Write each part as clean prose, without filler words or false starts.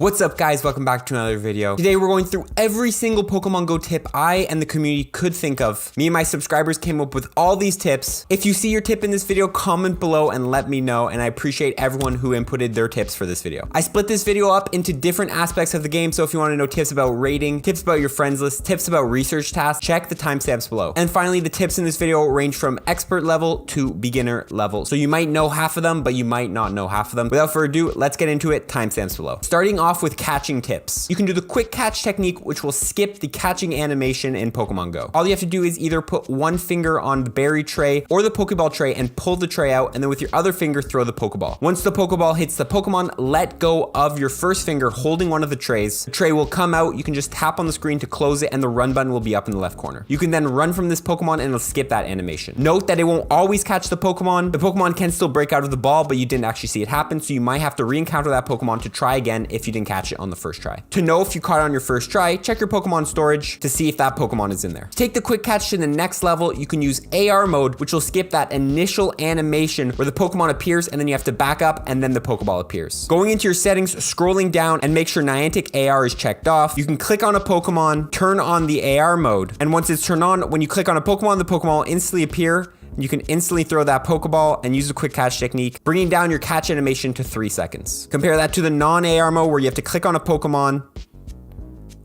What's up guys, welcome back to another video. Today we're going through every single Pokemon Go tip I and the community could think of. Me and my subscribers came up with all these tips. If you see your tip in this video, comment below and let me know, and I appreciate everyone who inputted their tips for this video. I split this video up into different aspects of the game, so if you want to know tips about rating, tips about your friends list, tips about research tasks, check the timestamps below. And finally, the tips in this video range from expert level to beginner level. So you might know half of them, but you might not know half of them. Without further ado, let's get into it, timestamps below. Starting off with catching tips. You can do the quick catch technique, which will skip the catching animation in Pokemon Go. All you have to do is either put one finger on the berry tray or the Pokeball tray and pull the tray out, and then with your other finger throw the Pokeball. Once the Pokeball hits the Pokemon, let go of your first finger holding one of the trays. The tray will come out, you can just tap on the screen to close it, and the run button will be up in the left corner. You can then run from this Pokemon and it'll skip that animation. Note that it won't always catch the Pokemon. The Pokemon can still break out of the ball, but you didn't actually see it happen, so you might have to re-encounter that Pokemon to try again if you didn't catch it on the first try. To know if you caught it on your first try, check your Pokemon storage to see if that Pokemon is in there. To take the quick catch to the next level, you can use AR mode, which will skip that initial animation where the Pokemon appears and then you have to back up and then the Pokeball appears. Going into your settings, scrolling down and make sure Niantic AR is checked off. You can click on a Pokemon, turn on the AR mode, and once it's turned on, when you click on a Pokemon, the Pokemon will instantly appear. You can instantly throw that Pokeball and use the quick catch technique, bringing down your catch animation to 3 seconds. Compare that to the non-AR mode where you have to click on a Pokemon,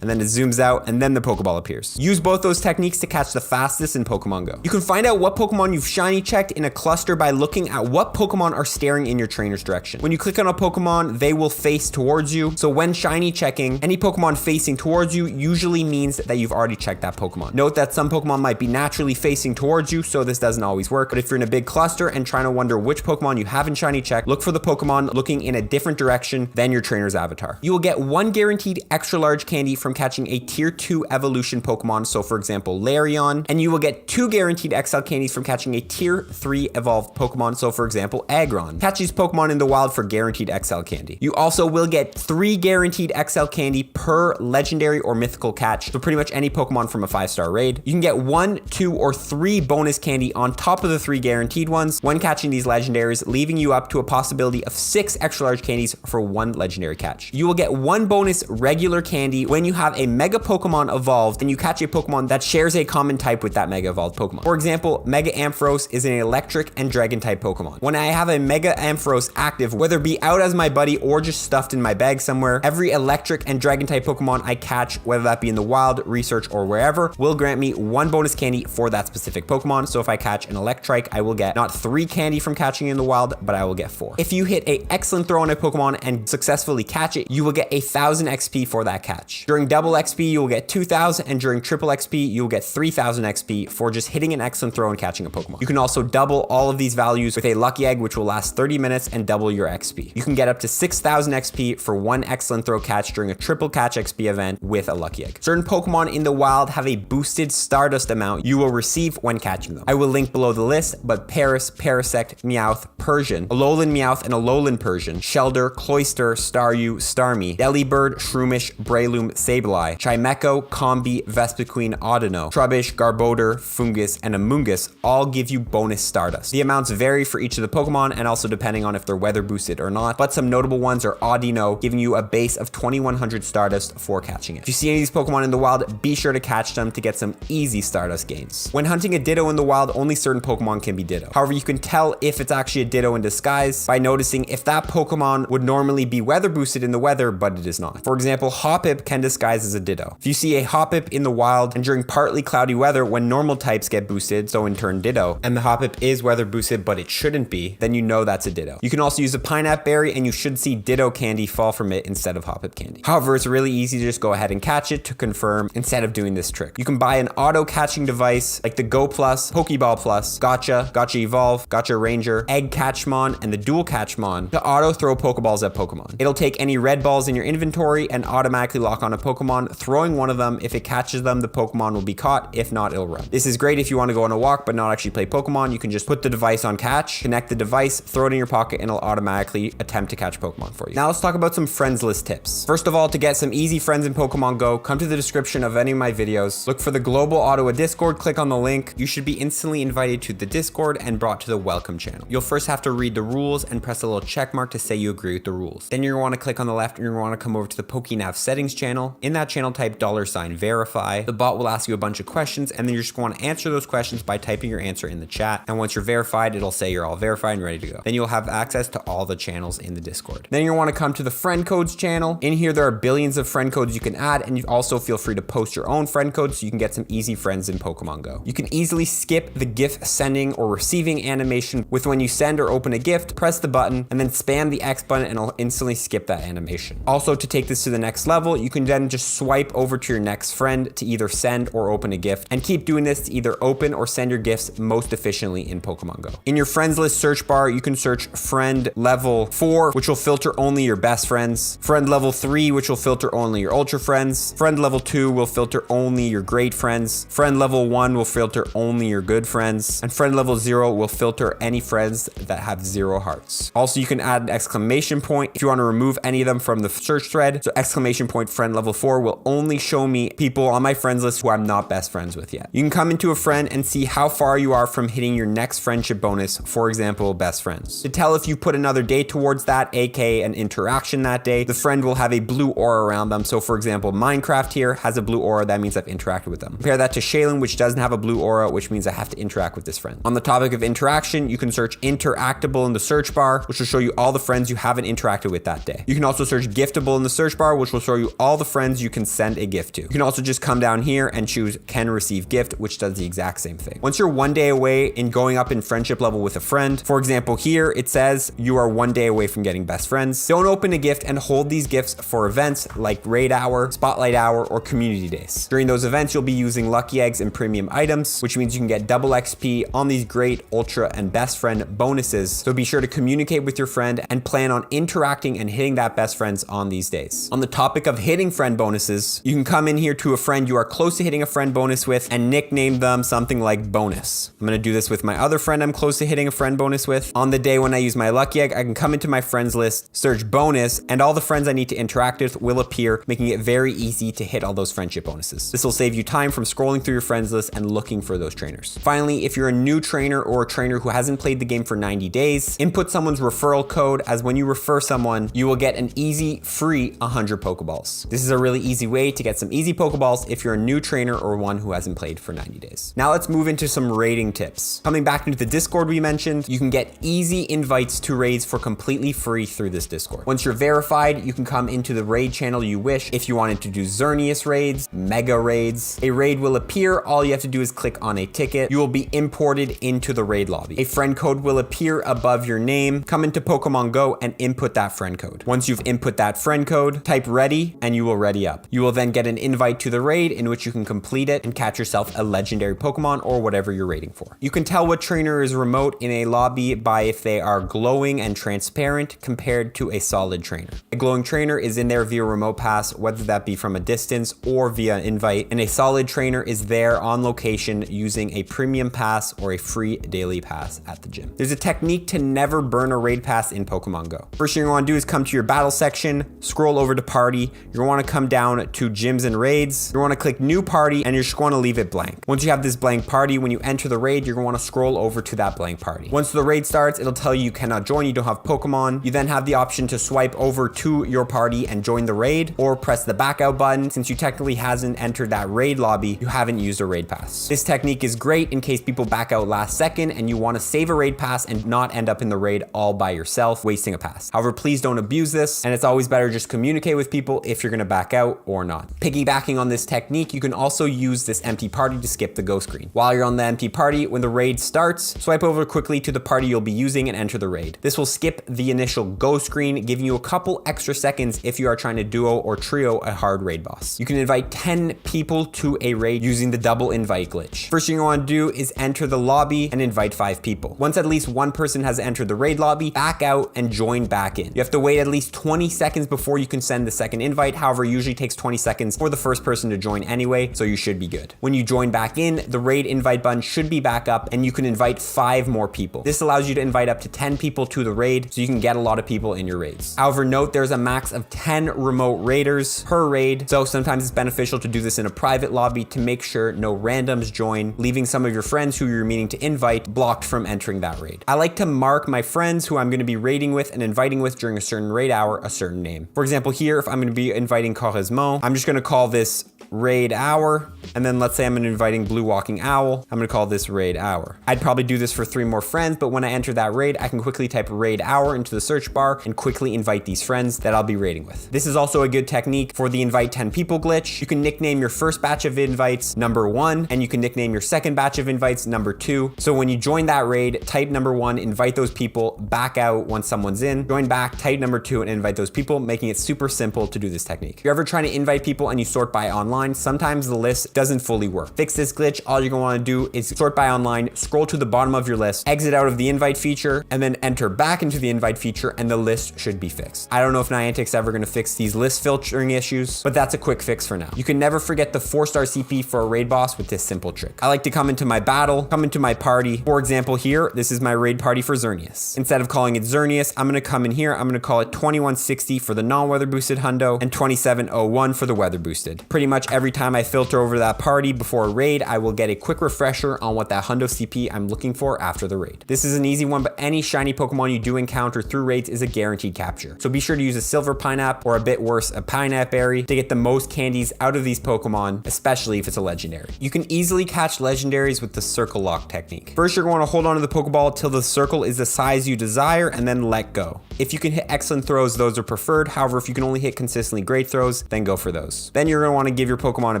and then it zooms out, and then the Pokeball appears. Use both those techniques to catch the fastest in Pokemon Go. You can find out what Pokemon you've shiny checked in a cluster by looking at what Pokemon are staring in your trainer's direction. When you click on a Pokemon, they will face towards you. So when shiny checking, any Pokemon facing towards you usually means that you've already checked that Pokemon. Note that some Pokemon might be naturally facing towards you, so this doesn't always work. But if you're in a big cluster and trying to wonder which Pokemon you haven't shiny checked, look for the Pokemon looking in a different direction than your trainer's avatar. You will get one guaranteed extra large candy from catching a tier 2 evolution Pokemon, so for example Lairon, and you will get 2 guaranteed XL candies from catching a tier 3 evolved Pokemon, so for example Aggron. Catch these Pokemon in the wild for guaranteed XL candy. You also will get 3 guaranteed XL candy per legendary or mythical catch, so pretty much any Pokemon from a 5-star raid. You can get 1, 2, or 3 bonus candy on top of the 3 guaranteed ones when catching these legendaries, leaving you up to a possibility of 6 extra large candies for 1 legendary catch. You will get 1 bonus regular candy when you have a Mega Pokemon evolved and you catch a Pokemon that shares a common type with that Mega evolved Pokemon. For example, Mega Ampharos is an electric and dragon type Pokemon. When I have a Mega Ampharos active, whether it be out as my buddy or just stuffed in my bag somewhere, every electric and dragon type Pokemon I catch, whether that be in the wild, research, or wherever, will grant me 1 bonus candy for that specific Pokemon. So if I catch an Electrike, I will get not 3 candy from catching in the wild, but I will get 4. If you hit a excellent throw on a Pokemon and successfully catch it, you will get 1,000 XP for that catch. During double XP, you will get 2,000, and during triple XP, you will get 3,000 XP for just hitting an excellent throw and catching a Pokemon. You can also double all of these values with a Lucky Egg, which will last 30 minutes and double your XP. You can get up to 6,000 XP for 1 excellent throw catch during a triple catch XP event with a Lucky Egg. Certain Pokemon in the wild have a boosted Stardust amount you will receive when catching them. I will link below the list, but Paris, Parasect, Meowth, Persian, Alolan Meowth and Alolan Persian, Shelder, Cloyster, Staryu, Starmie, Delibird, Shroomish, Breloom, Sableye, Chimecho, Combi, Vespiquen, Audino, Trubbish, Garbodor, Fungus, and Amoonguss all give you bonus Stardust. The amounts vary for each of the Pokemon and also depending on if they're weather boosted or not, but some notable ones are Audino, giving you a base of 2,100 Stardust for catching it. If you see any of these Pokemon in the wild, be sure to catch them to get some easy Stardust gains. When hunting a Ditto in the wild, only certain Pokemon can be Ditto. However, you can tell if it's actually a Ditto in disguise by noticing if that Pokemon would normally be weather boosted in the weather, but it is not. For example, Hoppip can disguise as a Ditto. If you see a Hoppip in the wild and during partly cloudy weather when normal types get boosted, so in turn Ditto, and the Hoppip is weather boosted but it shouldn't be, then you know that's a Ditto. You can also use a Pineapple Berry and you should see Ditto candy fall from it instead of Hoppip candy. However, it's really easy to just go ahead and catch it to confirm instead of doing this trick. You can buy an auto catching device like the Go Plus, Pokeball Plus, Gotcha, Gotcha Evolve, Gotcha Ranger, Egg Catchmon, and the Dual Catchmon to auto throw Pokeballs at Pokemon. It'll take any red balls in your inventory and automatically lock on a Pokemon Pokemon, throwing one of them. If it catches them, the Pokemon will be caught. If not, it'll run. This is great if you want to go on a walk but not actually play Pokemon. You can just put the device on catch, connect the device, throw it in your pocket, and it'll automatically attempt to catch Pokemon for you. Now let's talk about some friends list tips. First of all, to get some easy friends in Pokemon Go, come to the description of any of my videos, look for the Global Ottawa Discord, click on the link. You should be instantly invited to the Discord and brought to the welcome channel. You'll first have to read the rules and press a little check mark to say you agree with the rules. Then you're going to want to click on the left and you're going to want to come over to the PokeNav settings channel. In that channel, type $verify. The bot will ask you a bunch of questions and then you're just going to answer those questions by typing your answer in the chat. And once you're verified, it'll say you're all verified and ready to go. Then you'll have access to all the channels in the Discord. Then you'll want to come to the friend codes channel. In here, there are billions of friend codes you can add, and you also feel free to post your own friend codes so you can get some easy friends in Pokemon Go. You can easily skip the gift sending or receiving animation with when you send or open a gift, press the button and then spam the X button and it'll instantly skip that animation. Also, to take this to the next level, you can then just swipe over to your next friend to either send or open a gift, and keep doing this to either open or send your gifts most efficiently in Pokemon Go. In your friends list search bar, you can search friend level 4, which will filter only your best friends, friend level 3, which will filter only your ultra friends, friend level 2 will filter only your great friends, friend level 1 will filter only your good friends, and friend level 0 will filter any friends that have 0 hearts. Also, you can add an exclamation point if you want to remove any of them from the search thread. So exclamation point friend level 4 will only show me people on my friends list who I'm not best friends with yet. You can come into a friend and see how far you are from hitting your next friendship bonus, for example, best friends. To tell if you put another day towards that, aka an interaction that day, the friend will have a blue aura around them. So for example, Minecraft here has a blue aura, that means I've interacted with them. Compare that to Shaylin, which doesn't have a blue aura, which means I have to interact with this friend. On the topic of interaction, you can search interactable in the search bar, which will show you all the friends you haven't interacted with that day. You can also search giftable in the search bar, which will show you all the friends you can send a gift to. You can also just come down here and choose can receive gift, which does the exact same thing. Once you're 1 day away in going up in friendship level with a friend, for example, here it says you are 1 day away from getting best friends. Don't open a gift and hold these gifts for events like Raid Hour, Spotlight Hour, or Community Days. During those events, you'll be using lucky eggs and premium items, which means you can get double XP on these great ultra and best friend bonuses. So be sure to communicate with your friend and plan on interacting and hitting that best friends on these days. On the topic of hitting friend bonuses, you can come in here to a friend you are close to hitting a friend bonus with and nickname them something like bonus. I'm going to do this with my other friend I'm close to hitting a friend bonus with. On the day when I use my lucky egg, I can come into my friends list, search bonus, and all the friends I need to interact with will appear, making it very easy to hit all those friendship bonuses. This will save you time from scrolling through your friends list and looking for those trainers. Finally, if you're a new trainer or a trainer who hasn't played the game for 90 days, input someone's referral code, as when you refer someone, you will get an easy free 100 Pokeballs. This is a really easy way to get some easy Pokeballs if you're a new trainer or one who hasn't played for 90 days. Now let's move into some raiding tips. Coming back into the Discord we mentioned, you can get easy invites to raids for completely free through this Discord. Once you're verified, you can come into the raid channel you wish. If you wanted to do Xerneas raids, Mega raids, a raid will appear. All you have to do is click on a ticket. You will be imported into the raid lobby. A friend code will appear above your name. Come into Pokemon Go and input that friend code. Once you've input that friend code, type ready and you will ready up. You will then get an invite to the raid in which you can complete it and catch yourself a legendary Pokemon or whatever you're raiding for. You can tell what trainer is remote in a lobby by if they are glowing and transparent compared to a solid trainer. A glowing trainer is in there via remote pass, whether that be from a distance or via invite, and a solid trainer is there on location using a premium pass or a free daily pass at the gym. There's a technique to never burn a raid pass in Pokemon Go. First thing you want to do is come to your battle section, scroll over to party. You want to come down to gyms and raids. You want to click new party and you're just going to leave it blank. Once you have this blank party, when you enter the raid, you're going to want to scroll over to that blank party. Once the raid starts, it'll tell you cannot join, you don't have Pokemon. You then have the option to swipe over to your party and join the raid, or press the back out button. Since you technically hasn't entered that raid lobby, you haven't used a raid pass. This technique is great in case people back out last second and you want to save a raid pass and not end up in the raid all by yourself, wasting a pass. However, please don't abuse this, and it's always better just communicate with people if you're going to back out or not. Piggybacking on this technique, you can also use this empty party to skip the go screen. While you're on the empty party, when the raid starts, swipe over quickly to the party you'll be using and enter the raid. This will skip the initial go screen, giving you a couple extra seconds if you are trying to duo or trio a hard raid boss. You can invite 10 people to a raid using the double invite glitch. First thing you want to do is enter the lobby and invite 5 people. Once at least one person has entered the raid lobby, back out and join back in. You have to wait at least 20 seconds before you can send the second invite. However, usually usually takes 20 seconds for the first person to join anyway, so you should be good. When you join back in, the raid invite button should be back up and you can invite 5 more people. This allows you to invite up to 10 people to the raid, so you can get a lot of people in your raids. However, note there's a max of 10 remote raiders per raid, so sometimes it's beneficial to do this in a private lobby to make sure no randoms join, leaving some of your friends who you're meaning to invite blocked from entering that raid. I like to mark my friends who I'm going to be raiding with and inviting with during a certain raid hour a certain name. For example, here, if I'm going to be inviting Corismon, I'm just going to call this raid hour, and then let's say I'm inviting Blue Walking Owl, I'm gonna call this raid hour. I'd probably do this for 3 more friends, but when I enter that raid, I can quickly type raid hour into the search bar and quickly invite these friends that I'll be raiding with. This is also a good technique for the invite 10 people glitch. You can nickname your first batch of invites number 1, and you can nickname your second batch of invites number 2. So when you join that raid, type number 1, invite those people, back out once someone's in, join back, type number 2, and invite those people, making it super simple to do this technique. If you're ever trying to invite people and you sort by online, sometimes the list doesn't fully work. Fix this glitch. All you're gonna wanna do is sort by online, scroll to the bottom of your list, exit out of the invite feature, and then enter back into the invite feature, and the list should be fixed. I don't know if Niantic's ever gonna fix these list filtering issues, but that's a quick fix for now. You can never forget the 4-star CP for a raid boss with this simple trick. I like to come into my battle, come into my party. For example, here, this is my raid party for Xerneas. Instead of calling it Xerneas, I'm gonna come in here, I'm gonna call it 2160 for the non-weather boosted hundo and 2701 for the weather boosted. Pretty much every time I filter over that party before a raid, I will get a quick refresher on what that hundo CP I'm looking for after the raid. This is an easy one, but any shiny Pokemon you do encounter through raids is a guaranteed capture. So be sure to use a silver Pineapple, or a bit worse, a Pineapple Berry, to get the most candies out of these Pokemon, especially if it's a legendary. You can easily catch legendaries with the circle lock technique. First, you're going to hold on to the Pokeball till the circle is the size you desire, and then let go. If you can hit excellent throws, those are preferred. However, if you can only hit consistently great throws, then go for those. Then you're going to want to give your Pokemon a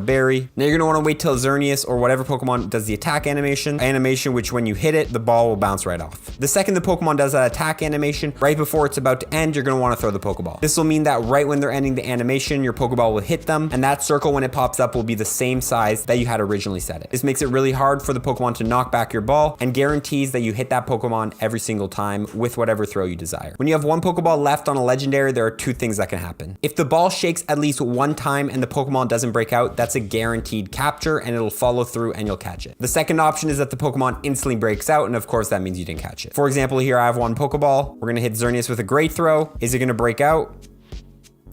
berry. Now you're going to want to wait till Xerneas or whatever Pokemon does the attack animation, which when you hit it, the ball will bounce right off. The second the Pokemon does that attack animation, right before it's about to end, you're going to want to throw the Pokeball. This will mean that right when they're ending the animation, your Pokeball will hit them, and that circle, when it pops up, will be the same size that you had originally set it. This makes it really hard for the Pokemon to knock back your ball and guarantees that you hit that Pokemon every single time with whatever throw you desire. When you have one Pokeball left on a legendary, there are 2 things that can happen. If the ball shakes at least 1 time and the Pokemon doesn't break out, that's a guaranteed capture and it'll follow through and you'll catch it. The second option is that the Pokemon instantly breaks out, and of course that means you didn't catch it. For example, here I have one Pokeball. We're gonna hit Xerneas with a great throw. Is it gonna break out?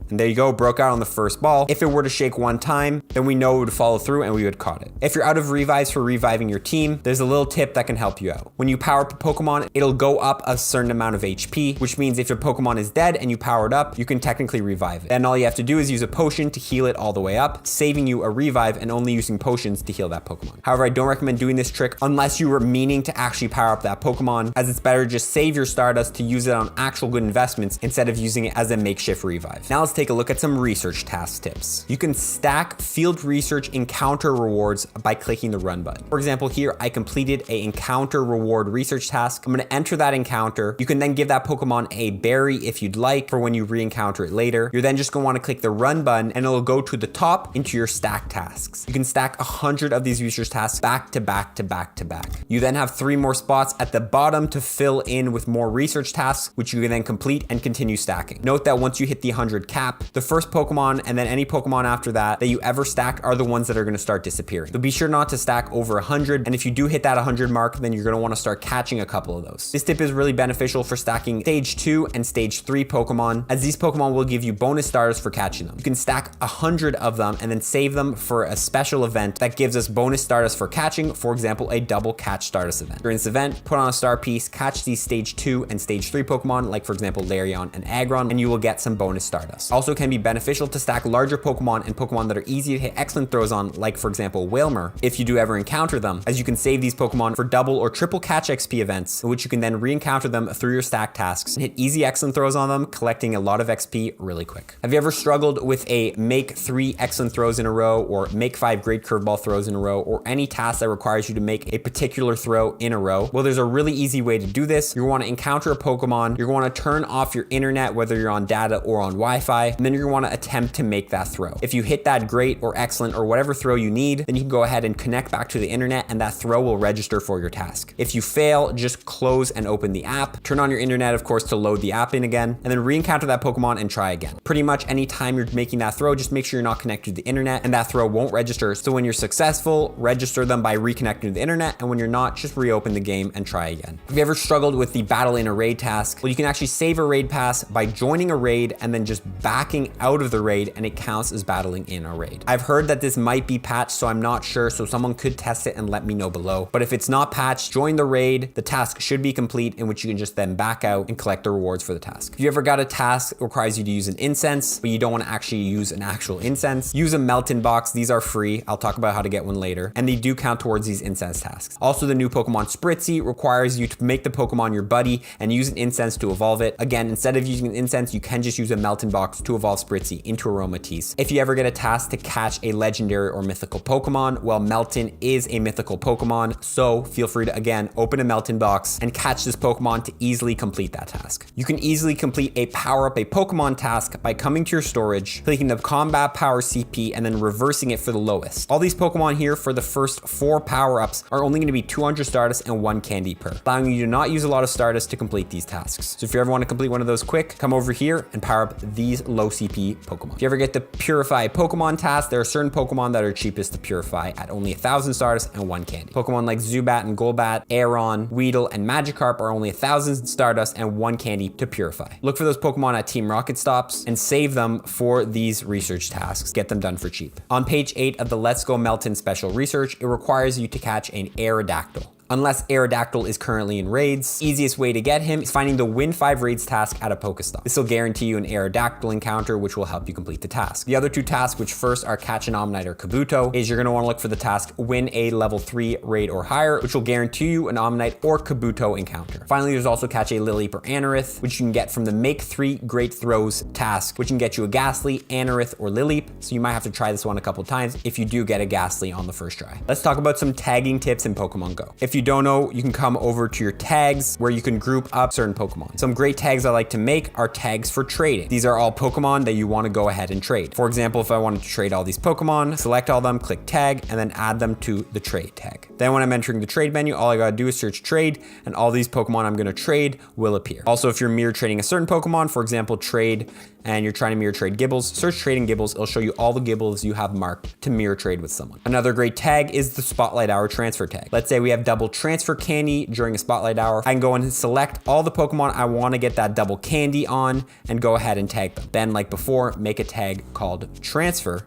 And there you go, broke out on the first ball. If it were to shake 1 time, then we know it would follow through and we would caught it. If you're out of revives for reviving your team, there's a little tip that can help you out. When you power up a Pokemon, it'll go up a certain amount of HP, which means if your Pokemon is dead and you power it up, you can technically revive it. Then all you have to do is use a potion to heal it all the way up, saving you a revive and only using potions to heal that Pokemon. However, I don't recommend doing this trick unless you were meaning to actually power up that Pokemon, as it's better to just save your Stardust to use it on actual good investments instead of using it as a makeshift revive. Now let's take a look at some research task tips. You can stack field research encounter rewards by clicking the run button. For example, here I completed a encounter reward research task. I'm going to enter that encounter. You can then give that Pokemon a berry if you'd like for when you re-encounter it later. You're then just going to want to click the run button and it'll go to the top into your stack tasks. You can stack 100 of these research tasks back to back to back to back. You then have 3 more spots at the bottom to fill in with more research tasks, which you can then complete and continue stacking. Note that once you hit the 100 cap, the first Pokemon and then any Pokemon after that you ever stack are the ones that are going to start disappearing. So be sure not to stack over 100, and if you do hit that 100 mark, then you're going to want to start catching a couple of those. This tip is really beneficial for stacking stage 2 and stage 3 Pokemon, as these Pokemon will give you bonus stars for catching them. You can stack 100 of them and then save them for a special event that gives us bonus Stardust for catching, for example, a double catch Stardust event. During this event, put on a star piece, catch these stage 2 and stage 3 Pokemon, like for example Larion and Aggron, and you will get some bonus Stardust. Also can be beneficial to stack larger Pokemon and Pokemon that are easy to hit excellent throws on, like for example Wailmer, if you do ever encounter them, as you can save these Pokemon for double or triple catch XP events, in which you can then re-encounter them through your stack tasks and hit easy excellent throws on them, collecting a lot of XP really quick. Have you ever struggled with a make 3 excellent throws in a row, or make 5 great curveball throws in a row, or any task that requires you to make a particular throw in a row? Well, there's a really easy way to do this. You want to encounter a Pokemon, you're going to turn off your internet, whether you're on data or on Wi-Fi, Purify, and then you're gonna wanna attempt to make that throw. If you hit that great or excellent or whatever throw you need, then you can go ahead and connect back to the internet and that throw will register for your task. If you fail, just close and open the app, turn on your internet, of course, to load the app in again, and then re-encounter that Pokemon and try again. Pretty much anytime you're making that throw, just make sure you're not connected to the internet and that throw won't register. So when you're successful, register them by reconnecting to the internet, and when you're not, just reopen the game and try again. Have you ever struggled with the battle in a raid task? Well, you can actually save a raid pass by joining a raid and then just backing out of the raid, and it counts as battling in a raid. I've heard that this might be patched, so I'm not sure, so someone could test it and let me know below. But if it's not patched, join the raid. The task should be complete, in which you can just then back out and collect the rewards for the task. If you ever got a task that requires you to use an incense, but you don't want to actually use an actual incense, use a Melton box. These are free. I'll talk about how to get one later, and they do count towards these incense tasks. Also, the new Pokemon Spritzee requires you to make the Pokemon your buddy and use an incense to evolve it. Again, instead of using an incense, you can just use a Melton box to evolve Spritzee into Aromatisse. If you ever get a task to catch a legendary or mythical Pokemon, well, Melton is a mythical Pokemon, so feel free to, again, open a Melton box and catch this Pokemon to easily complete that task. You can easily complete a power up a Pokemon task by coming to your storage, clicking the combat power CP, and then reversing it for the lowest. All these Pokemon here for the first 4 power-ups are only going to be 200 Stardust and 1 candy per, allowing you to not use a lot of Stardust to complete these tasks. So if you ever want to complete one of those quick, come over here and power up these low CP Pokemon. If you ever get the Purify Pokemon task, there are certain Pokemon that are cheapest to purify at only 1,000 Stardust and 1 candy. Pokemon like Zubat and Golbat, Aeron, Weedle, and Magikarp are only 1,000 Stardust and 1 candy to purify. Look for those Pokemon at Team Rocket stops and save them for these research tasks. Get them done for cheap. On page 8 of the Let's Go Melton special research, it requires you to catch an Aerodactyl. Unless Aerodactyl is currently in raids, easiest way to get him is finding the Win 5 raids task at a Pokestop. This will guarantee you an Aerodactyl encounter, which will help you complete the task. The other 2 tasks, which first are catch an Omanyte or Kabuto, is you're gonna wanna look for the task win a level 3 raid or higher, which will guarantee you an Omanyte or Kabuto encounter. Finally, there's also catch a Lileep or Anorith, which you can get from the make 3 great throws task, which can get you a Ghastly, Anorith, or Lileep. So you might have to try this one a couple times if you do get a Ghastly on the first try. Let's talk about some tagging tips in Pokemon Go. If you don't know, you can come over to your tags where you can group up certain Pokemon. Some great tags I like to make are tags for trading. These are all Pokemon that you want to go ahead and trade. For example, if I wanted to trade all these Pokemon, select all of them, click tag, and then add them to the trade tag. Then when I'm entering the trade menu, all I gotta do is search trade, and all these Pokemon I'm gonna trade will appear. Also, if you're mirror trading a certain Pokemon, for example, trade, and you're trying to mirror trade Gibbles, search trading Gibbles. It'll show you all the Gibbles you have marked to mirror trade with someone. Another great tag is the Spotlight Hour transfer tag. Let's say we have double transfer candy during a Spotlight Hour. I can go and select all the Pokemon I want to get that double candy on and go ahead and tag them. Then, like before, make a tag called transfer.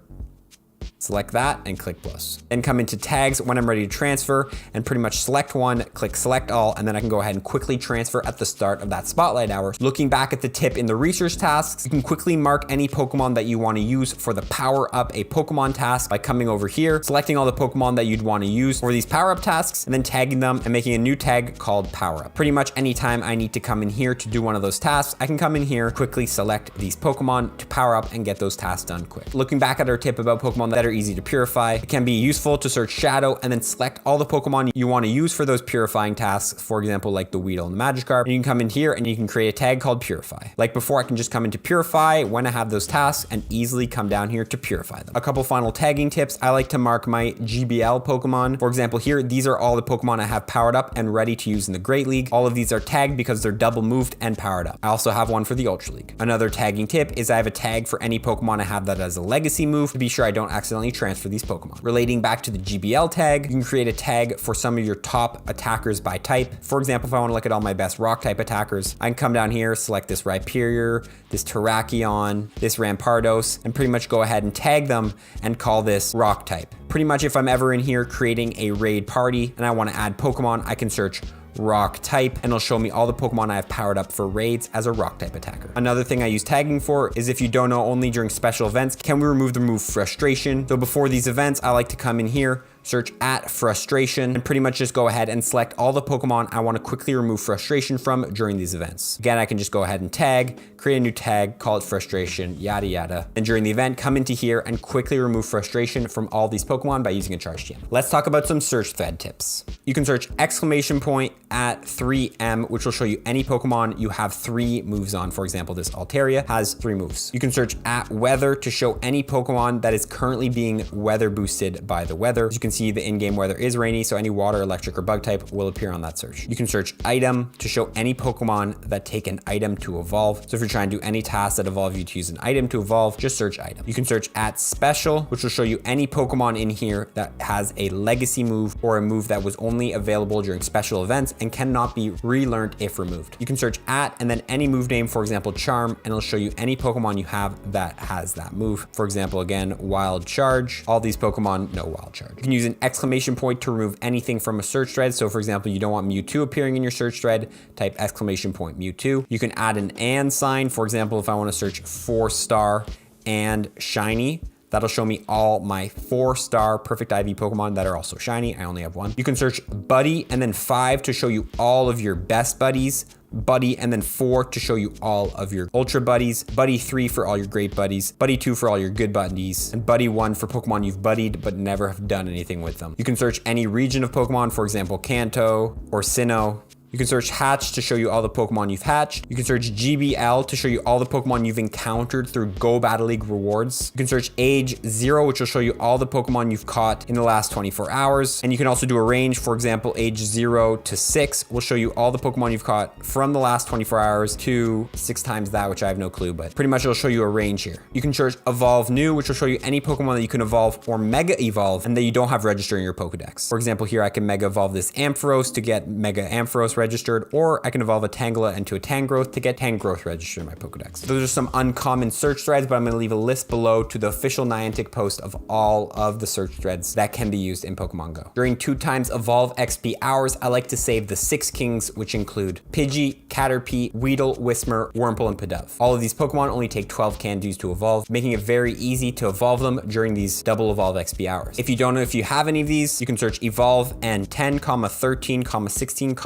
Select that and click plus. Then come into tags when I'm ready to transfer and pretty much select one, click select all, and then I can go ahead and quickly transfer at the start of that Spotlight Hour. Looking back at the tip in the research tasks, you can quickly mark any Pokemon that you want to use for the power up a Pokemon task by coming over here, selecting all the Pokemon that you'd want to use for these power up tasks, and then tagging them and making a new tag called power up. Pretty much anytime I need to come in here to do one of those tasks, I can come in here, quickly select these Pokemon to power up and get those tasks done quick. Looking back at our tip about Pokemon that are easy to purify, it can be useful to search Shadow and then select all the Pokemon you want to use for those purifying tasks, for example, like the Weedle and the Magikarp. And you can come in here and you can create a tag called Purify. Like before, I can just come into Purify when I have those tasks and easily come down here to purify them. A couple final tagging tips. I like to mark my GBL Pokemon. For example, here, these are all the Pokemon I have powered up and ready to use in the Great League. All of these are tagged because they're double moved and powered up. I also have one for the Ultra League. Another tagging tip is I have a tag for any Pokemon I have that has a legacy move to be sure I don't accidentally transfer these Pokemon. Relating back to the GBL tag, you can create a tag for some of your top attackers by type. For example, if I want to look at all my best rock type attackers, I can come down here, select this Rhyperior, this Terrakion, this Rampardos, and pretty much go ahead and tag them and call this rock type. Pretty much if I'm ever in here creating a raid party and I want to add Pokemon, I can search rock type and it'll show me all the Pokemon I have powered up for raids as a rock type attacker. Another thing I use tagging for is if you don't know, only during special events can we remove the move Frustration. So before these events, I like to come in here, search at Frustration, and pretty much just go ahead and select all the Pokemon I want to quickly remove Frustration from during these events. Again, I can just go ahead and tag, create a new tag, call it Frustration, yada yada. And during the event, come into here and quickly remove Frustration from all these Pokemon by using a Charge TM. Let's talk about some search thread tips. You can search exclamation point at 3M, which will show you any Pokemon you have 3 moves on. For example, this Altaria has 3 moves. You can search at weather to show any Pokemon that is currently being weather boosted by the weather. As you can see, the in-game weather is rainy, so any water, electric, or bug type will appear on that search. You can search item to show any Pokemon that take an item to evolve. So if you're trying to do any tasks that evolve you to use an item to evolve, just search item. You can search at special, which will show you any Pokemon in here that has a legacy move or a move that was only available during special events and cannot be relearned if removed. You can search at and then any move name, for example, Charm, and it'll show you any Pokemon you have that has that move. For example, again, Wild Charge. All these Pokemon, no Wild Charge. You can use an exclamation point to remove anything from a search thread. So for example, you don't want Mewtwo appearing in your search thread, type exclamation point Mewtwo. You can add an and sign. For example, if I want to search 4-star and shiny, that'll show me all my 4-star perfect IV Pokemon that are also shiny. I only have 1. You can search buddy and then 5 to show you all of your best buddies, buddy, and then 4 to show you all of your ultra buddies, buddy 3 for all your great buddies, buddy 2 for all your good buddies, and buddy 1 for Pokemon you've buddied but never have done anything with them. You can search any region of Pokemon, for example, Kanto or Sinnoh. You can search hatch to show you all the Pokemon you've hatched. You can search GBL to show you all the Pokemon you've encountered through Go Battle League rewards. You can search age 0, which will show you all the Pokemon you've caught in the last 24 hours. And you can also do a range. For example, age 0 to 6 will show you all the Pokemon you've caught from the last 24 hours to 6 times that, which I have no clue, but pretty much it'll show you a range here. You can search evolve new, which will show you any Pokemon that you can evolve or mega evolve and that you don't have registered in your Pokedex. For example, here I can mega evolve this Ampharos to get mega Ampharos registered, or I can evolve a Tangela into a Tangrowth to get Tangrowth registered in my Pokedex. Those are some uncommon search threads, but I'm going to leave a list below to the official Niantic post of all of the search threads that can be used in Pokemon Go. During 2x Evolve XP hours, I like to save the 6 kings, which include Pidgey, Caterpie, Weedle, Whismur, Wurmple, and Pidove. All of these Pokemon only take 12 Candies to evolve, making it very easy to evolve them during these double Evolve XP hours. If you don't know if you have any of these, you can search Evolve and 10, 13, 16,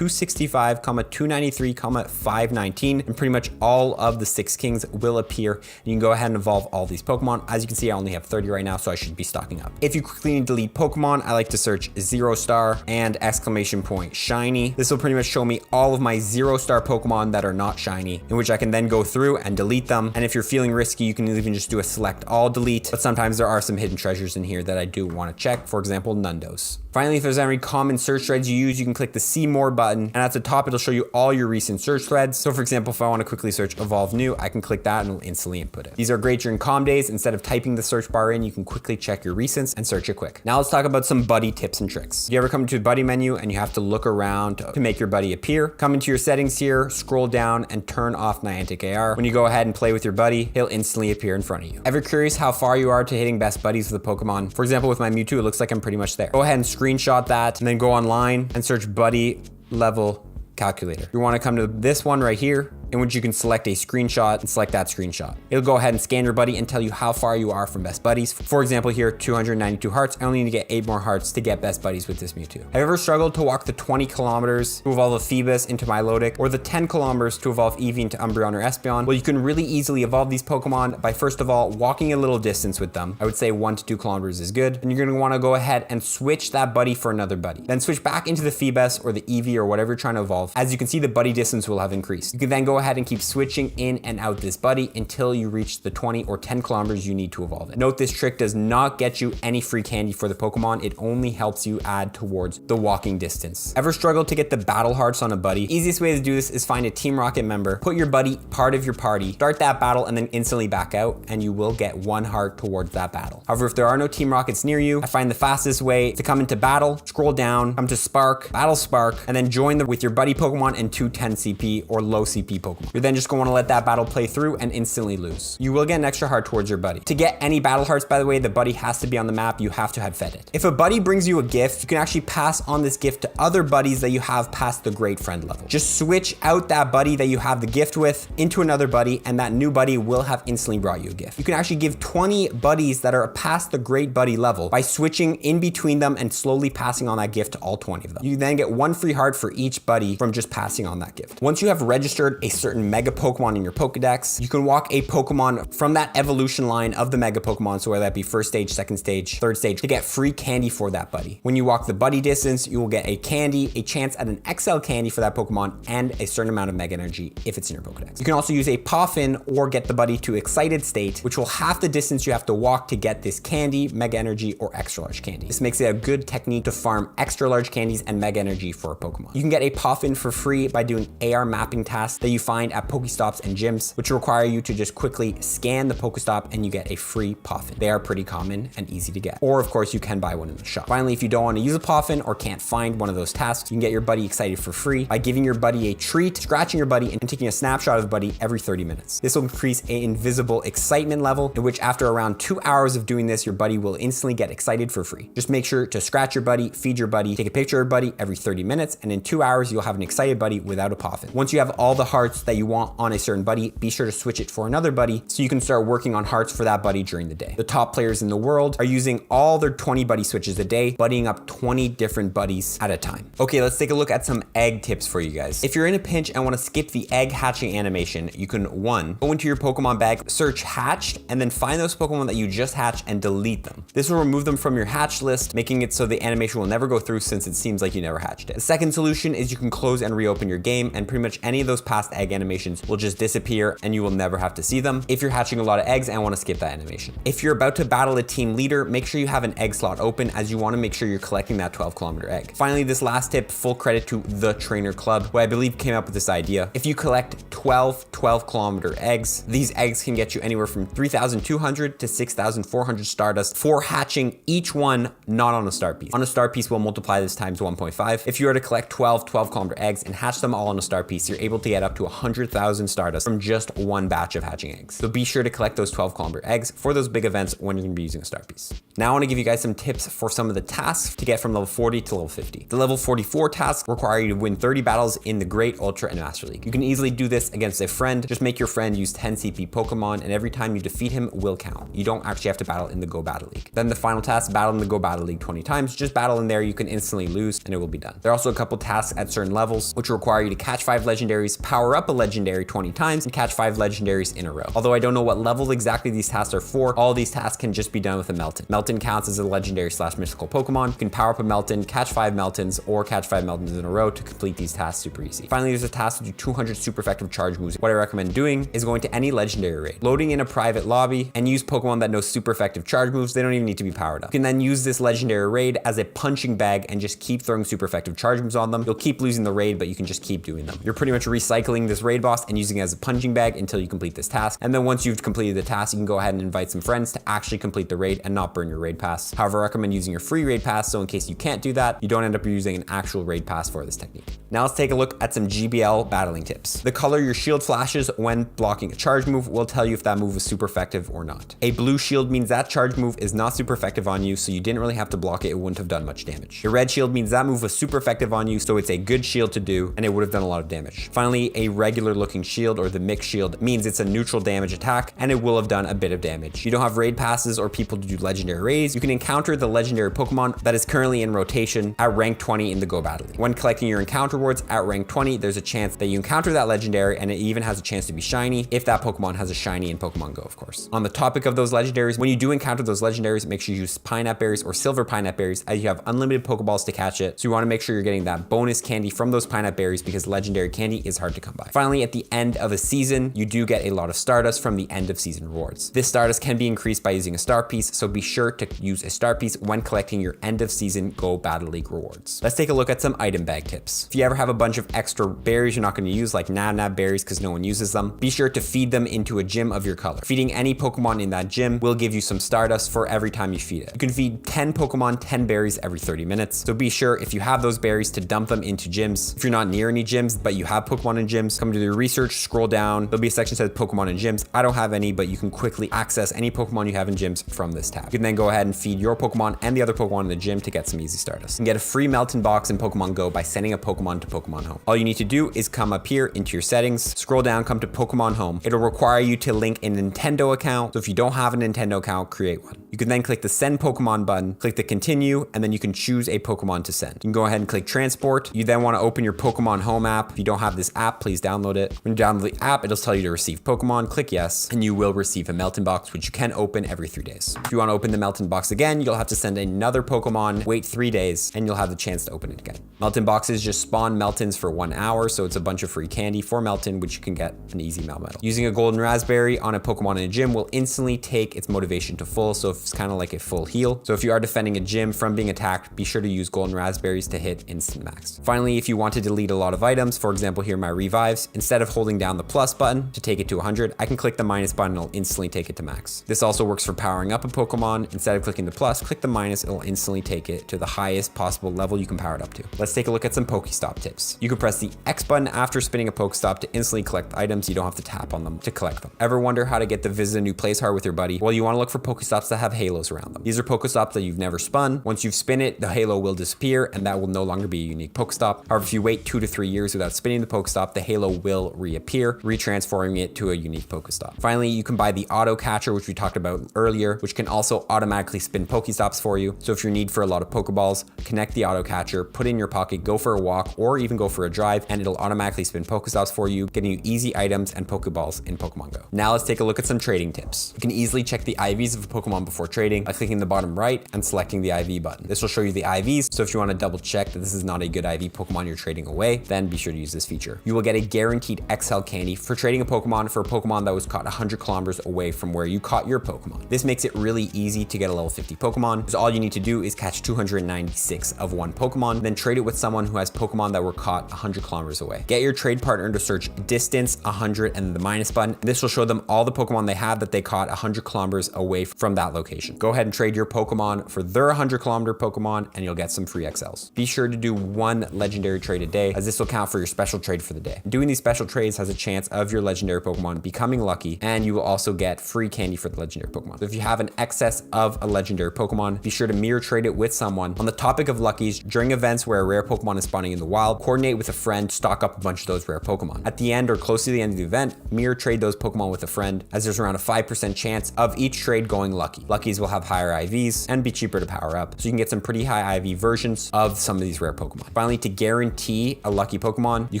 265, 293, 519, and pretty much all of the 6 kings will appear. And you can go ahead and evolve all these Pokemon. As you can see, I only have 30 right now, so I should be stocking up. If you quickly need to delete Pokemon, I like to search 0-star and exclamation point shiny. This will pretty much show me all of my 0-star Pokemon that are not shiny, in which I can then go through and delete them. And if you're feeling risky, you can even just do a select all delete, but sometimes there are some hidden treasures in here that I do want to check. For example, Nundos. Finally, if there's any common search threads you use, you can click the see more button, and at the top, it'll show you all your recent search threads. So for example, if I want to quickly search evolve new, I can click that and it'll instantly input it. These are great during calm days. Instead of typing the search bar in, you can quickly check your recents and search it quick. Now let's talk about some buddy tips and tricks. If you ever come to a buddy menu and you have to look around to make your buddy appear, come into your settings here, scroll down and turn off Niantic AR. When you go ahead and play with your buddy, he'll instantly appear in front of you. Ever curious how far you are to hitting best buddies with a Pokemon? For example, with my Mewtwo, it looks like I'm pretty much there. Go ahead and screenshot that and then go online and search buddy level calculator. You want to come to this one right here, in which you can select a screenshot and select that screenshot. It'll go ahead and scan your buddy and tell you how far you are from best buddies. For example, here, 292 hearts. I only need to get 8 more hearts to get best buddies with this Mewtwo. Have you ever struggled to walk the 20 kilometers to evolve a Phoebus into Milotic, or the 10 kilometers to evolve Eevee into Umbreon or Espeon? Well, you can really easily evolve these Pokemon by, first of all, walking a little distance with them. I would say 1 to 2 kilometers is good. And you're going to want to go ahead and switch that buddy for another buddy. Then switch back into the Phoebus or the Eevee or whatever you're trying to evolve. As you can see, the buddy distance will have increased. You can then go ahead and keep switching in and out this buddy until you reach the 20 or 10 kilometers you need to evolve it. Note, this trick does not get you any free candy for the Pokemon. It only helps you add towards the walking distance. Ever struggled to get the battle hearts on a buddy? Easiest way to do this is find a Team Rocket member, put your buddy part of your party, start that battle, and then instantly back out, and you will get 1 heart towards that battle. However, if there are no Team Rockets near you, I find the fastest way to come into battle, scroll down, come to Spark, Battle Spark, and then join with your buddy Pokemon and 2 10 CP or low CP Pokemon. You're then just going to want to let that battle play through and instantly lose. You will get an extra heart towards your buddy. To get any battle hearts, by the way, the buddy has to be on the map. You have to have fed it. If a buddy brings you a gift, you can actually pass on this gift to other buddies that you have past the great friend level. Just switch out that buddy that you have the gift with into another buddy, and that new buddy will have instantly brought you a gift. You can actually give 20 buddies that are past the great buddy level by switching in between them and slowly passing on that gift to all 20 of them. You then get 1 free heart for each buddy from just passing on that gift. Once you have registered a certain mega Pokemon in your Pokedex, you can walk a Pokemon from that evolution line of the mega Pokemon, so whether that be first stage, second stage, third stage, to get free candy for that buddy. When you walk the buddy distance, you will get a candy, a chance at an XL candy for that Pokemon, and a certain amount of mega energy if it's in your Pokedex. You can also use a Poffin or get the buddy to excited state, which will half the distance you have to walk to get this candy, mega energy, or extra large candy. This makes it a good technique to farm extra large candies and mega energy for a Pokemon. You can get a Poffin for free by doing AR mapping tasks that you find at Pokestops and gyms, which require you to just quickly scan the Pokestop and you get a free Poffin. They are pretty common and easy to get. Or of course, you can buy one in the shop. Finally, if you don't want to use a Poffin or can't find one of those tasks, you can get your buddy excited for free by giving your buddy a treat, scratching your buddy, and taking a snapshot of the buddy every 30 minutes. This will increase an invisible excitement level, in which after around 2 hours of doing this, your buddy will instantly get excited for free. Just make sure to scratch your buddy, feed your buddy, take a picture of your buddy every 30 minutes, and in 2 hours, you'll have an excited buddy without a Poffin. Once you have all the hearts that you want on a certain buddy, be sure to switch it for another buddy so you can start working on hearts for that buddy during the day. The top players in the world are using all their 20 buddy switches a day, buddying up 20 different buddies at a time. Okay, let's take a look at some egg tips for you guys. If you're in a pinch and want to skip the egg hatching animation, you can 1, go into your Pokemon bag, search hatched, and then find those Pokemon that you just hatched and delete them. This will remove them from your hatch list, making it so the animation will never go through since it seems like you never hatched it. The second solution is you can close and reopen your game, and pretty much any of those past egg animations will just disappear and you will never have to see them if you're hatching a lot of eggs and want to skip that animation. If you're about to battle a team leader, make sure you have an egg slot open, as you want to make sure you're collecting that 12-kilometer egg. Finally, this last tip, full credit to The Trainer Club, who I believe came up with this idea. If you collect 12-kilometer eggs, these eggs can get you anywhere from 3,200 to 6,400 Stardust for hatching each one not on a start piece. On a start piece, we'll multiply this times 1.5. If you were to collect 12-kilometer eggs and hatch them all on a start piece, you're able to get up to 100,000 Stardust from just one batch of hatching eggs. So be sure to collect those 12-kilometer eggs for those big events when you're going to be using a start piece. Now I want to give you guys some tips for some of the tasks to get from level 40 to level 50. The level 44 tasks require you to win 30 battles in the Great, Ultra, and Master League. You can easily do this against a friend. Just make your friend use 10 CP Pokemon, and every time you defeat him will count. You don't actually have to battle in the Go Battle League. Then the final task, battle in the Go Battle League 20 times. Just battle in there, you can instantly lose and it will be done. There are also a couple tasks at certain levels which require you to catch 5 legendaries, power up a legendary 20 times, and catch 5 legendaries in a row. Although I don't know what level exactly these tasks are for, all these tasks can just be done with a Melton. Melton counts as a legendary / mystical Pokemon. You can power up a Melton, catch 5 Meltons, or catch 5 Meltons in a row to complete these tasks super easy. Finally, there's a task to do 200 super effective charge moves. What I recommend doing is going to any legendary raid, loading in a private lobby, and use Pokemon that know super effective charge moves. They don't even need to be powered up. You can then use this legendary raid as a punching bag and just keep throwing super effective charge moves on them. You'll keep losing the raid, but you can just keep doing them. You're pretty much recycling this raid boss and using it as a punching bag until you complete this task. And then once you've completed the task, you can go ahead and invite some friends to actually complete the raid and not burn your raid pass. However, I recommend using your free raid pass, so in case you can't do that, you don't end up using an actual raid pass for this technique. Now let's take a look at some GBL battling tips. The color your shield flashes when blocking a charge move will tell you if that move is super effective or not. A blue shield means that charge move is not super effective on you, so you didn't really have to block it. It wouldn't have done much damage. Your red shield means that move was super effective on you, so it's a good shield to do, and it would have done a lot of damage. Finally, a regular looking shield or the mixed shield means it's a neutral damage attack, and it will have done a bit of damage. You don't have raid passes or people to do legendary raids. You can encounter the legendary Pokemon that is currently in rotation at rank 20 in the Go Battle League. When collecting your encounter rewards at rank 20, there's a chance that you encounter that legendary, and it even has a chance to be shiny if that Pokemon has a shiny in Pokemon Go, of course. On the topic of those legendaries, when you do encounter those legendaries, make sure you use Pineapple Berries or Silver Pineapple Berries, as you have unlimited Pokeballs to catch it. So you want to make sure you're getting that bonus candy from those Pineapple Berries, because legendary candy is hard to come by. Finally, at the end of a season, you do get a lot of Stardust from the end of season rewards. This Stardust can be increased by using a star piece, so be sure to use a star piece when collecting your end of season Go Battle League rewards. Let's take a look at some item bag tips. If you ever have a bunch of extra berries you're not going to use, like nab berries because no one uses them, be sure to feed them into a gym of your color. Feeding any Pokemon in that gym will give you some Stardust for every time you feed it. You can feed 10 Pokemon 10 berries every 30 minutes. So be sure if you have those berries to dump them into gyms. If you're not near any gyms, but you have Pokemon in gyms, come to the research, scroll down. There'll be a section that says Pokemon in gyms. I don't have any, but you can quickly access any Pokemon you have in gyms from this tab. You can then go ahead and feed your Pokemon and the other Pokemon in the gym to get some easy Stardust. You can get a free Melton box in Pokemon Go by sending a Pokemon to Pokemon Home. All you need to do is come up here into your settings, scroll down, come to Pokemon Home. It'll require you to link a Nintendo account. So if you don't have a Nintendo account, create one. You can then click the send Pokemon button, click the continue, and then you can choose a Pokemon to send. You can go ahead and click transport. You then want to open your Pokemon Home app. If you don't have this app, please download it. When you download the app, it'll tell you to receive Pokemon. Click yes, and you will receive a Melton box, which you can open every 3 days. If you want to open the Melton box again, you'll have to send another Pokemon, wait 3 days, and you'll have the chance to open it again. Melton boxes just spawn Meltons for 1 hour, so it's a bunch of free candy for Melton, which you can get an easy Melmetal. Using a golden raspberry on a Pokemon in a gym will instantly take its motivation to full, so it's kind of like a full heal. So if you are defending a gym from being attacked, be sure to use golden raspberries to hit instant max. Finally, if you want to delete a lot of items, for example here my revives, instead of holding down the plus button to take it to 100, I can click the minus button and it'll instantly take it to max. This also works for powering up a Pokemon. Instead of clicking the plus, click the minus, it'll instantly take it to the highest possible level you can power it up to. Let's take a look at some Pokestop tips. You can press the X button after spinning a Pokestop to instantly collect items. You don't have to tap on them to collect them. Ever wonder how to get the visit a new place card with your buddy? Well, you want to look for Pokestops that have halos around them. These are Pokestops that you've never spun. Once you've spin it, the halo will disappear and that will no longer be a unique Pokestop. However, if you wait 2 to 3 years without spinning the Pokestop, the halo will reappear, retransforming it to a unique Pokestop. Finally, you can buy the auto catcher, which we talked about earlier, which can also automatically spin Pokestops for you. So if you're in need for a lot of Pokeballs, connect the auto catcher, put it in your pocket, go for a walk, or even go for a drive, and it'll automatically spin Pokestops for you, getting you easy items and Pokeballs in Pokemon Go. Now let's take a look at some trading tips. You can easily check the IVs of a Pokemon before trading by clicking the bottom right and selecting the IV button. This will show you the IVs, so if you want to double check that this is not a good IV Pokemon you're trading away, then be sure to use this feature. You will get a guaranteed XL candy for trading a Pokemon for a Pokemon that was caught 100 kilometers away from where you caught your Pokemon. This makes it really easy to get a level 50 Pokemon, because all you need to do is catch 296 of one Pokemon, then trade it with someone who has Pokemon that were caught 100 kilometers away. Get your trade partner to search distance 100 and the minus button. This will show them all the Pokemon they have that they caught 100 kilometers away from that location. Go ahead and trade your Pokemon for their 100 kilometer Pokemon and you'll get some free XLs. Be sure to do 1 legendary trade a day, as this will count for your special trade for the day. Doing these special trades has a chance of your legendary Pokemon becoming lucky, and you will also get free candy for the legendary Pokemon. So if you have an excess of a legendary Pokemon, be sure to mirror trade it with someone. On the topic of luckies, during events where a rare Pokemon is spawning in the wild, coordinate with a friend to stock up a bunch of those rare Pokemon. At the end or close to the end of the event, mirror trade those Pokemon with a friend, as there's around a 5% chance of each trade going lucky. Luckies will have higher IVs and be cheaper to power up, so you can get some pretty high IV versions of some of these rare Pokemon. Finally, to guarantee a lucky Pokemon, you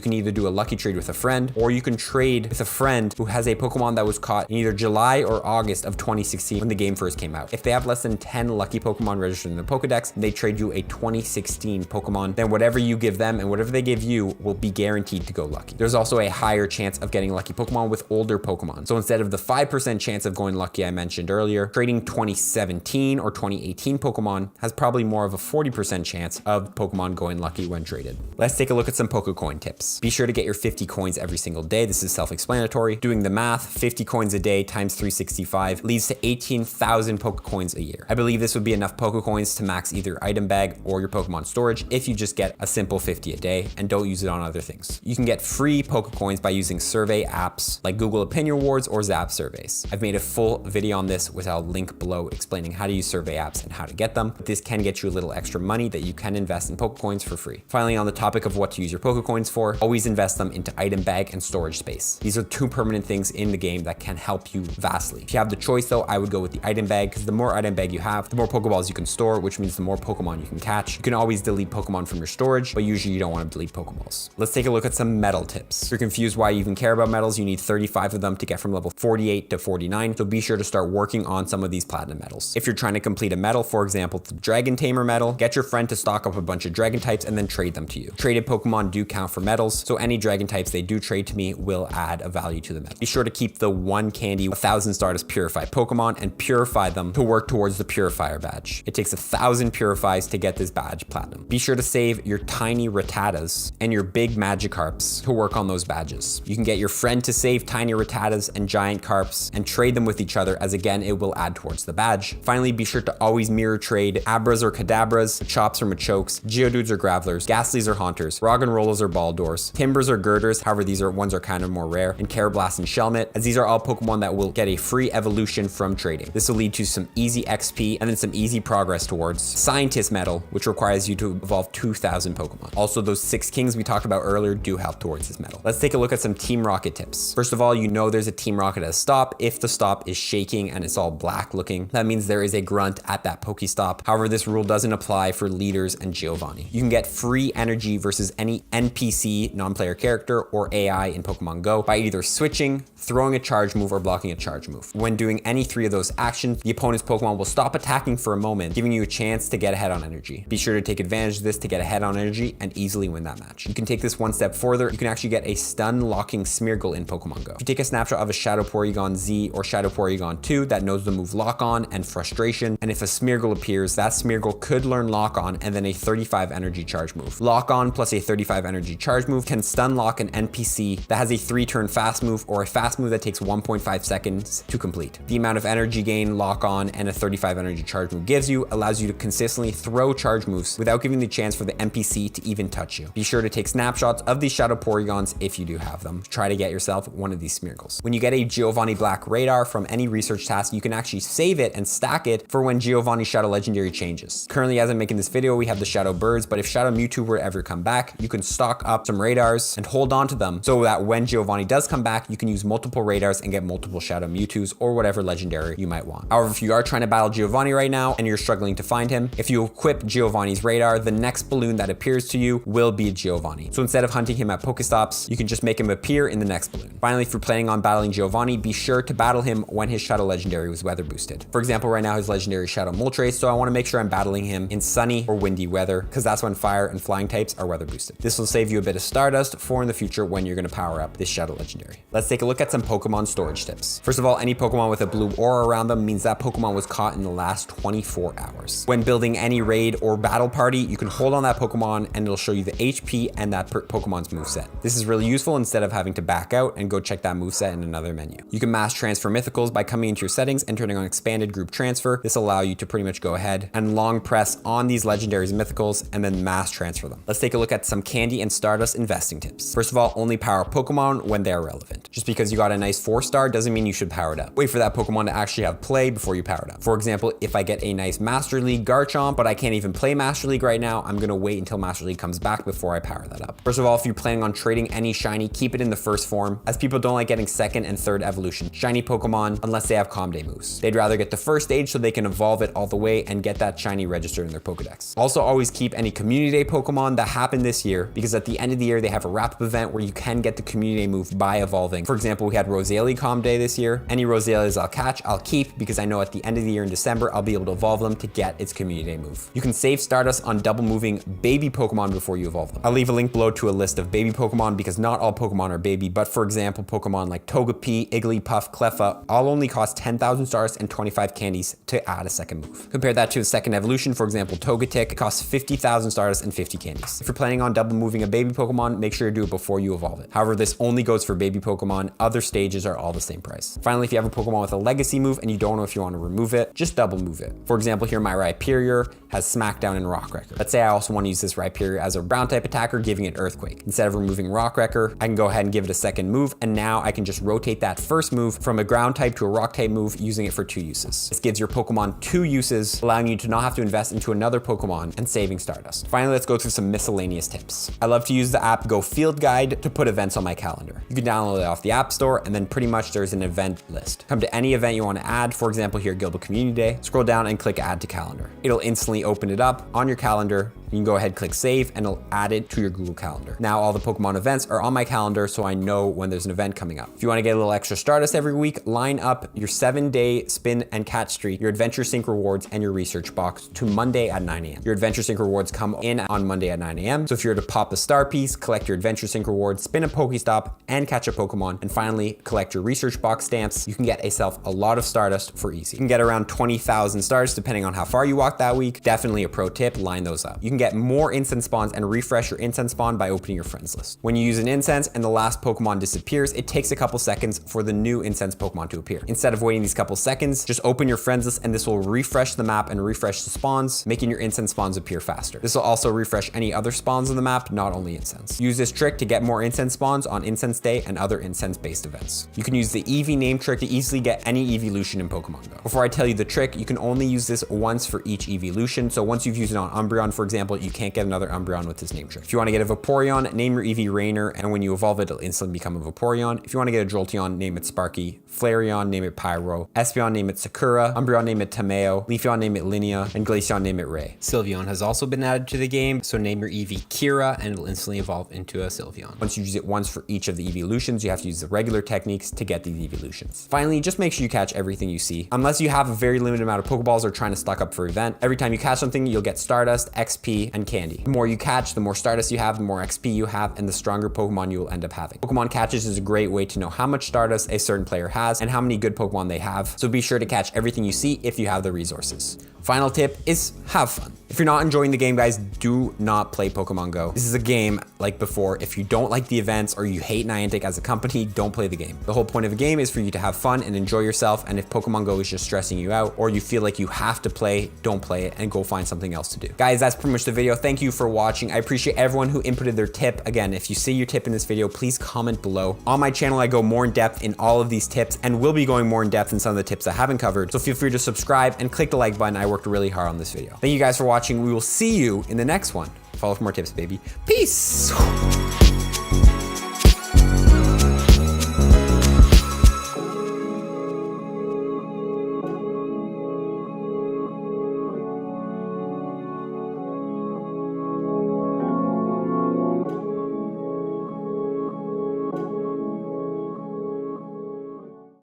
can either do a lucky trade with a friend, or you can trade with a friend who has a Pokemon that was caught in either July or August of 2016 when the game first came out. If they have less than 10 lucky Pokemon registered in the Pokedex, and they trade you a 2016 Pokemon, then whatever you give them and whatever they give you will be guaranteed to go lucky. There's also a higher chance of getting lucky Pokemon with older Pokemon. So instead of the 5% chance of going lucky I mentioned earlier, trading 2017 or 2018 Pokemon has probably more of a 40% chance of Pokemon going lucky when traded. Let's take a look at some Pokecoin tips. Be sure to get your 50 coins every single day. This is self-explanatory. Doing the math, 50 coins a day times 365 leads to 18,000 Pokecoins a year. I believe this would be enough Pokecoins to max either item bag or your Pokemon storage if you just get a simple 50 a day and don't use it on other things. You can get free Pokecoins by using survey apps like Google Opinion Awards or Zap Surveys. I've made a full video on this with a link below explaining how to use survey apps and how to get them. This can get you a little extra money that you can invest in Pokecoins for free. Finally, on the topic of what to use your Pokecoins for, always invest them into item bag and storage space. These are 2 permanent things in the game that can help you vastly. If you have the choice though, I would go with the item bag, because the more item bag you have, the more Pokeballs you can store, which means the more Pokemon you can catch. You can always delete Pokemon from your storage, but usually you don't want to delete Pokeballs. Let's take a look at some medal tips. If you're confused why you even care about medals, you need 35 of them to get from level 48 to 49. So be sure to start working on some of these platinum platinum medals. If you're trying to complete a medal, for example, the Dragon Tamer medal, get your friend to stock up a bunch of dragon types and then trade them to you. Traded Pokemon do count for medals, so any dragon types they do trade to me will add a value to the medal. Be sure to keep the 1 candy 1,000 Stardust Purified Pokemon and purify them to work towards the Purifier badge. It takes 1,000 Purifies to get this badge platinum. Be sure to save your tiny Rattatas and your big Magikarps to work on those badges. You can get your friend to save tiny Rattatas and giant Carps and trade them with each other, as again, it will add towards the badge. Finally, be sure to always mirror trade Abras or Kadabras, Machops or Machokes, Geodudes or Gravelers, Ghastlies or Haunters, Roggenrollas or Baldors, Timbers or Girders, however these ones are kind of more rare, and Karrablast and Shelmet, as these are all Pokemon that will get a free evolution from trading. This will lead to some easy XP and then some easy progress towards Scientist Medal, which requires you to evolve 2,000 Pokemon. Also, those 6 Kings we talked about earlier do help towards this medal. Let's take a look at some Team Rocket tips. First of all, you know there's a Team Rocket at a stop. If the stop is shaking and it's all black looking, that means there is a grunt at that Pokestop. However, this rule doesn't apply for leaders and Giovanni. You can get free energy versus any NPC, non-player character, or AI in Pokemon Go by either switching, throwing a charge move, or blocking a charge move. When doing any 3 of those actions, the opponent's Pokemon will stop attacking for a moment, giving you a chance to get ahead on energy. Be sure to take advantage of this to get ahead on energy and easily win that match. You can take this one step further. You can actually get a stun locking Smeargle in Pokemon Go. If you take a snapshot of a Shadow Porygon Z or Shadow Porygon 2 that knows the move Lock On and Frustration, and if a Smeargle appears, that Smeargle could learn Lock On and then a 35 energy charge move. Lock On plus a 35 energy charge move can stun lock an NPC that has a 3-turn fast move or a fast move that takes 1.5 seconds to complete. The amount of energy gain Lock On and a 35 energy charge move gives you allows you to consistently throw charge moves without giving the chance for the NPC to even touch you. Be sure to take snapshots of these Shadow Porygons if you do have them. Try to get yourself one of these Smeargles. When you get a Giovanni Black Radar from any research task, you can actually save it and stack it for when Giovanni Shadow Legendary changes. Currently, as I'm making this video, we have the Shadow Birds, but if Shadow Mewtwo were to ever come back, you can stock up some Radars and hold on to them so that when Giovanni does come back, you can use multiple Radars and get multiple Shadow Mewtwo's or whatever legendary you might want. However, if you are trying to battle Giovanni right now and you're struggling to find him, if you equip Giovanni's Radar, the next balloon that appears to you will be Giovanni. So instead of hunting him at Pokestops, you can just make him appear in the next balloon. Finally, if you're planning on battling Giovanni, be sure to battle him when his Shadow Legendary was weather boosted. For example, right now his Legendary Shadow Moltres, so I want to make sure I'm battling him in sunny or windy weather because that's when fire and flying types are weather boosted. This will save you a bit of Stardust for in the future when you're going to power up this Shadow Legendary. Let's take a look at some Pokemon storage tips. First of all, any Pokemon with a blue aura around them means that Pokemon was caught in the last 24 hours. When building any raid or battle party, you can hold on that Pokemon and it'll show you the HP and that Pokemon's moveset. This is really useful instead of having to back out and go check that moveset in another menu. You can mass transfer mythicals by coming into your settings and turning on expanded group transfer. This will allow you to pretty much go ahead and long press on these legendaries and mythicals and then mass transfer them. Let's take a look at some candy and Stardust investing tips. First of all, only power Pokemon when they are relevant. Just because you got a nice 4-star doesn't mean you should power it up. Wait for that Pokemon to actually have play before you power it up. For example, if I get a nice Master League Garchomp, but I can't even play Master League right now, I'm gonna wait until Master League comes back before I power that up. First of all, if you're planning on trading any shiny, keep it in the first form, as people don't like getting second and third evolution shiny Pokemon unless they have Calm Day moves. They'd rather get the first stage so they can evolve it all the way and get that shiny registered in their Pokedex. Also, always keep any Community Day Pokemon that happened this year, because at the end of the year, they have a wrap-up event where you can get the Community Day move by evolving. For example, we had Roselia Calm Day this year. Any Roselias I'll catch, I'll keep, because I know at the end of the year in December, I'll be able to evolve them to get its Community Day move. You can save Stardust on double moving baby Pokemon before you evolve them. I'll leave a link below to a list of baby Pokemon because not all Pokemon are baby, but for example, Pokemon like Togepi, Igglypuff, Cleffa all only cost 10,000 stars and 25 candies to add a second move. Compare that to a second evolution, for example, Togetic costs 50,000 stars and 50 candies. If you're planning on double moving a baby Pokemon, make sure to do it before you evolve it. However, this only goes for baby Pokemon. Other stages are all the same price. Finally, if you have a Pokemon with a legacy move and you don't know if you want to remove it, just double move it. For example, here my Rhyperior has Smackdown and Rock Wrecker. Let's say I also want to use this Rhyperior as a ground type attacker, giving it Earthquake. Instead of removing Rock Wrecker, I can go ahead and give it a second move, and now I can just rotate that first move from a ground type to a rock type move, using it for 2 uses. This gives your Pokemon 2 uses, allowing you to not have to invest into another Pokemon and saving Stardust. Finally, let's go through some miscellaneous tips. I love to use the app Go Field Guide to put events on my calendar. You can download it off the App Store, and then pretty much there's an event list. Come to any event you want to add, for example here, Gilbert Community Day, scroll down and click Add to Calendar. It'll instantly open it up on your calendar You can go ahead, click save, and it'll add it to your Google Calendar. Now all the Pokemon events are on my calendar, so I know when there's an event coming up. If you want to get a little extra Stardust every week, line up your 7-day spin and catch streak, your Adventure Sync rewards, and your research box to Monday at 9 a.m. Your Adventure Sync rewards come in on Monday at 9 a.m. So if you're to pop the star piece, collect your Adventure Sync rewards, spin a Pokestop, and catch a Pokemon, and finally collect your research box stamps, you can get yourself a lot of Stardust for easy. You can get around 20,000 stars depending on how far you walk that week. Definitely a pro tip, line those up. You can get more incense spawns and refresh your incense spawn by opening your friends list. When you use an incense and the last Pokemon disappears, it takes a couple seconds for the new incense Pokemon to appear. Instead of waiting these couple seconds, just open your friends list and this will refresh the map and refresh the spawns, making your incense spawns appear faster. This will also refresh any other spawns on the map, not only incense. Use this trick to get more incense spawns on Incense Day and other incense-based events. You can use the Eevee name trick to easily get any evolution in Pokemon Go. Before I tell you the trick, you can only use this once for each evolution. So once you've used it on Umbreon, for example, you can't get another Umbreon with this name trick. If you want to get a Vaporeon, name your Eevee Rainer, and when you evolve it, it'll instantly become a Vaporeon. If you want to get a Jolteon, name it Sparky. Flareon, name it Pyro. Espeon, name it Sakura. Umbreon, name it Tameo. Leafeon, name it Linnea. And Glaceon, name it Ray. Sylveon has also been added to the game, so name your Eevee Kira, and it'll instantly evolve into a Sylveon. Once you use it once for each of the evolutions, you have to use the regular techniques to get these evolutions. Finally, just make sure you catch everything you see. Unless you have a very limited amount of Pokeballs or trying to stock up for event, every time you catch something, you'll get Stardust, XP, and candy. The more you catch, the more Stardust you have, the more XP you have, and the stronger Pokemon you will end up having. Pokemon catches is a great way to know how much Stardust a certain player has and how many good Pokemon they have, so be sure to catch everything you see if you have the resources. Final tip is have fun. If you're not enjoying the game, guys, do not play Pokemon Go. This is a game like before. If you don't like the events or you hate Niantic as a company, don't play the game. The whole point of a game is for you to have fun and enjoy yourself. And if Pokemon Go is just stressing you out or you feel like you have to play, don't play it and go find something else to do. Guys, that's pretty much the video. Thank you for watching. I appreciate everyone who inputted their tip. Again, if you see your tip in this video, please comment below. On my channel, I go more in depth in all of these tips and will be going more in depth in some of the tips I haven't covered. So feel free to subscribe and click the like button. I worked really hard on this video. Thank you guys for watching. We will see you in the next one. Follow for more tips, baby. Peace.